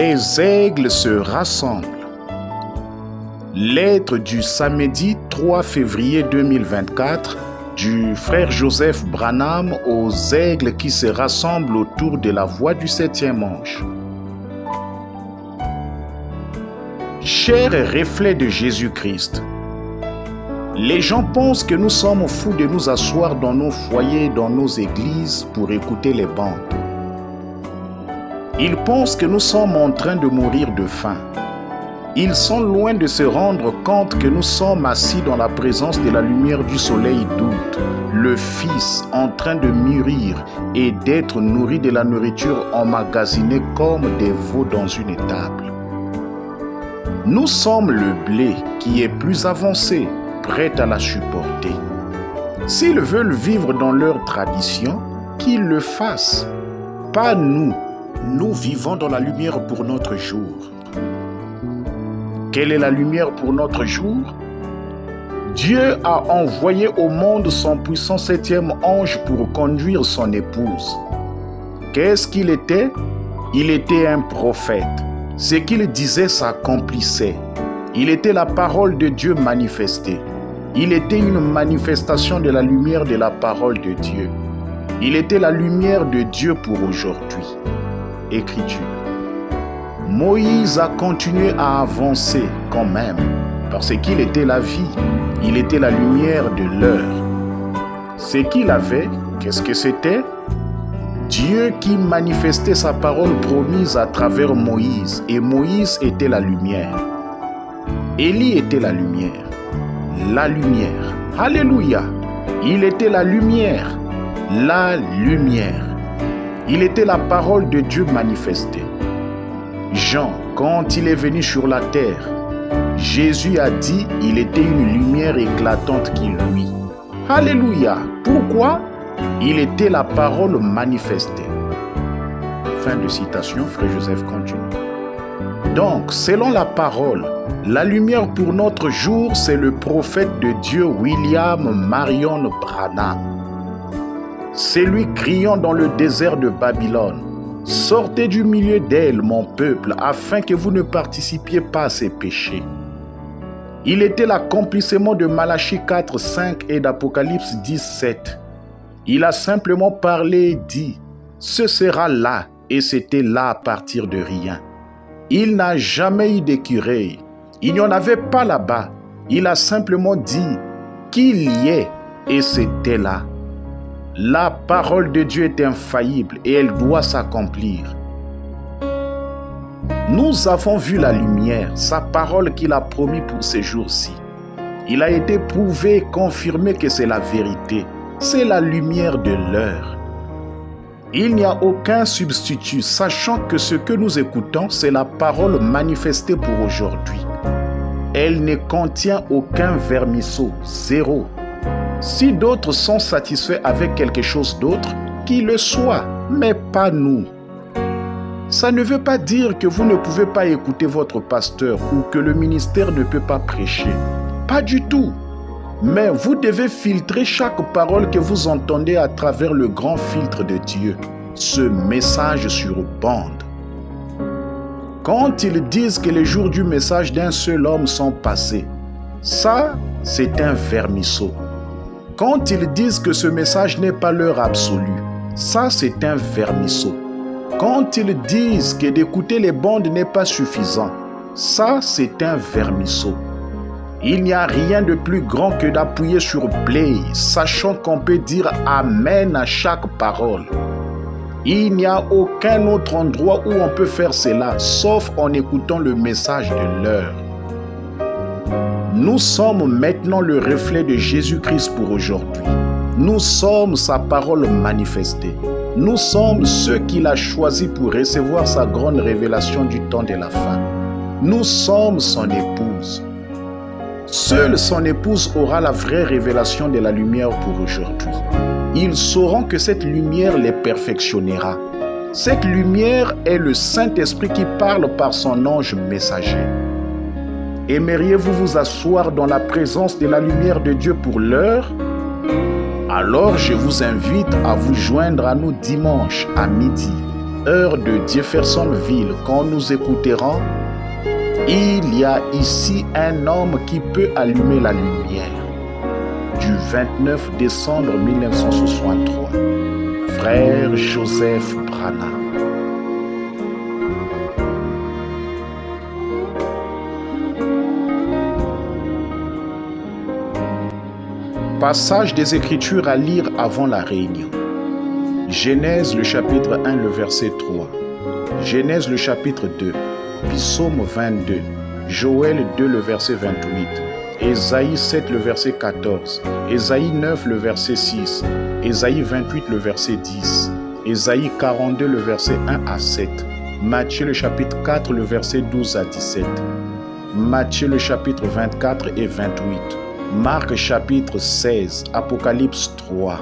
Les aigles se rassemblent. Lettre du samedi 3 février 2024 du frère Joseph Branham aux aigles qui se rassemblent autour de la voie du 7e ange. Cher reflet de Jésus-Christ, les gens pensent que nous sommes fous de nous asseoir dans nos foyers, dans nos églises pour écouter les bandes. Ils pensent que nous sommes en train de mourir de faim. Ils sont loin de se rendre compte que nous sommes assis dans la présence de la lumière du soleil d'août, le Fils en train de mûrir et d'être nourri de la nourriture emmagasinée comme des veaux dans une étable. Nous sommes le blé qui est plus avancé, prêt à la supporter. S'ils veulent vivre dans leur tradition, qu'ils le fassent. Pas nous. Nous vivons dans la lumière pour notre jour. Quelle est la lumière pour notre jour? Dieu a envoyé au monde son puissant 7e ange pour conduire son épouse. Qu'est-ce qu'il était? Il était un prophète. Ce qu'il disait s'accomplissait. Il était la parole de Dieu manifestée. Il était une manifestation de la lumière de la parole de Dieu. Il était la lumière de Dieu pour aujourd'hui. Écriture. Moïse a continué à avancer quand même, parce qu'il était la vie, il était la lumière de l'heure. Ce qu'il avait, qu'est-ce que c'était? Dieu qui manifestait sa parole promise à travers Moïse, et Moïse était la lumière. Élie était la lumière. La lumière. Alléluia! Il était la lumière. La lumière. Il était la parole de Dieu manifestée. Jean, quand il est venu sur la terre, Jésus a dit qu'il était une lumière éclatante qui luit. Alléluia! Pourquoi? Il était la parole manifestée. Fin de citation, frère Joseph continue. Donc, selon la parole, la lumière pour notre jour, c'est le prophète de Dieu William Marion Branham. C'est lui criant dans le désert de Babylone. Sortez du milieu d'elle, mon peuple, afin que vous ne participiez pas à ses péchés. Il était l'accomplissement de Malachie 4, 5 et d'Apocalypse 10, 7. Il a simplement parlé et dit, ce sera là, et c'était là à partir de rien. Il n'a jamais eu d'écureuil. Il n'y en avait pas là-bas. Il a simplement dit qu'il y ait, et c'était là. La parole de Dieu est infaillible et elle doit s'accomplir. Nous avons vu la lumière, sa parole qu'il a promis pour ces jours-ci. Il a été prouvé et confirmé que c'est la vérité. C'est la lumière de l'heure. Il n'y a aucun substitut, sachant que ce que nous écoutons, c'est la parole manifestée pour aujourd'hui. Elle ne contient aucun vermisseau, zéro. Si d'autres sont satisfaits avec quelque chose d'autre, qu'ils le soient, mais pas nous. Ça ne veut pas dire que vous ne pouvez pas écouter votre pasteur ou que le ministère ne peut pas prêcher. Pas du tout. Mais vous devez filtrer chaque parole que vous entendez à travers le grand filtre de Dieu, ce message sur bande. Quand ils disent que les jours du message d'un seul homme sont passés, ça, c'est un vermisseau. Quand ils disent que ce message n'est pas l'heure absolue, ça c'est un vermisseau. Quand ils disent que d'écouter les bandes n'est pas suffisant, ça c'est un vermisseau. Il n'y a rien de plus grand que d'appuyer sur play, sachant qu'on peut dire amen à chaque parole. Il n'y a aucun autre endroit où on peut faire cela, sauf en écoutant le message de l'heure. Nous sommes maintenant le reflet de Jésus-Christ pour aujourd'hui. Nous sommes sa parole manifestée. Nous sommes ceux qu'il a choisis pour recevoir sa grande révélation du temps de la fin. Nous sommes son épouse. Seule son épouse aura la vraie révélation de la lumière pour aujourd'hui. Ils sauront que cette lumière les perfectionnera. Cette lumière est le Saint-Esprit qui parle par son ange messager. Aimeriez-vous vous asseoir dans la présence de la lumière de Dieu pour l'heure? Alors je vous invite à vous joindre à nous dimanche à midi heure de Jeffersonville, quand nous écouterons, il y a ici un homme qui peut allumer la lumière. Du 29 décembre 1963, frère Joseph Branham. Passage des Écritures à lire avant la réunion. Genèse le chapitre 1, le verset 3. Genèse le chapitre 2. Psaume 22. Joël 2, le verset 28. Ésaïe 7, le verset 14. Ésaïe 9, le verset 6. Ésaïe 28, le verset 10. Ésaïe 42, le verset 1 à 7. Matthieu le chapitre 4, le verset 12 à 17. Matthieu le chapitre 24 et 28. Marc chapitre 16, Apocalypse 3.